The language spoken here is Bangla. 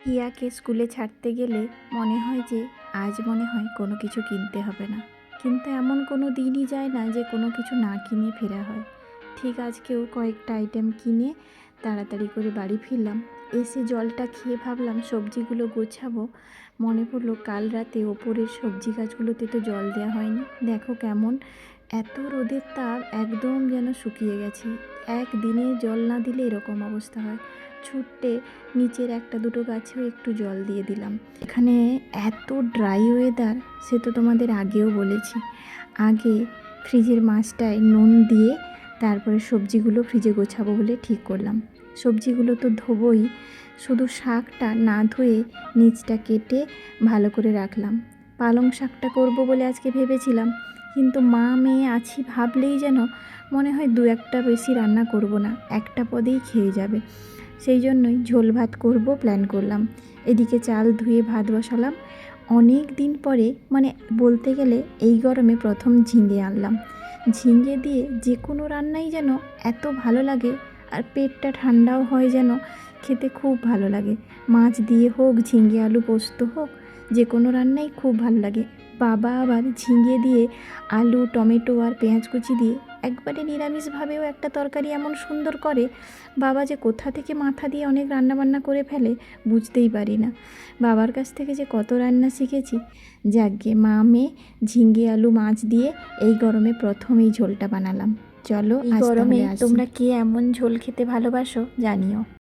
হিয়াকে স্কুলে ছাড়তে গেলে মনে হয় যে আজ মনে হয় কোনো কিছু কিনতে হবে না, কিন্তু এমন কোনো দিনই যায় না যে কোনো কিছু না কিনে ফেরা হয়। ঠিক আজকেও কয়েকটা আইটেম কিনে তাড়াতাড়ি করে বাড়ি ফিরলাম। এসে জলটা খেয়ে ভাবলাম সবজিগুলো গোছাবো। মনে পড়লো কাল রাতে ওপরের সবজি গাছগুলোতে তো জল দেওয়া হয়নি। দেখো কেমন, এত রোদের তাপ, একদম যেন শুকিয়ে গেছে। একদিনে জল না দিলে এরকম অবস্থা হয়। ছুট্টে নিচের একটা দুটো গাছেও একটু জল দিয়ে দিলাম। এখানে এত ড্রাই ওয়েদার, সে তো তোমাদের আগেও বলেছি। আগে ফ্রিজের মাছটায় নুন দিয়ে তারপরে সবজিগুলো ফ্রিজে গোছাবো বলে ঠিক করলাম। সবজিগুলো তো ধোবই, শুধু শাকটা না ধুয়ে নিচটা কেটে ভালো করে রাখলাম। পালং শাকটা করব বলে আজকে ভেবেছিলাম, কিন্তু মা মেয়ে আছি ভাবলেই যেন মনে হয় দু একটা বেশি রান্না করব না, একটা পদেই খেয়ে যাবে। সেই জন্যই ঝোল ভাত করব প্ল্যান করলাম। এদিকে চাল ধুয়ে ভাত বসালাম। অনেক দিন পরে, মানে বলতে গেলে এই গরমে প্রথম ঝিঙে আনলাম। ঝিঙে দিয়ে যে কোনো রান্নাই যেন এত ভালো লাগে, আর পেটটা ঠান্ডাও হয়, যেন খেতে খুব ভালো লাগে। মাছ দিয়ে হোক, ঝিঙে আলু পোস্ত হোক, যে কোনো রান্নাই খুব ভালো লাগে। বাবা আবার ঝিঙে দিয়ে আলু, টমেটো আর পেঁয়াজ কুচি দিয়ে একবারে নিরামিষভাবেও একটা তরকারি এমন সুন্দর করে। বাবা যে কোথা থেকে মাথা দিয়ে অনেক রান্নাবান্না করে ফেলে বুঝতেই পারি না। বাবার কাছ থেকে যে কত রান্না শিখেছি। যাকগে, মা মেয়ে ঝিঙে আলু মাছ দিয়ে এই গরমে প্রথম এই ঝোলটা বানালাম। চলো, এই আজ গরমে তাহলে আসি। তোমরা কে এমন ঝোল খেতে ভালোবাসো জানিও।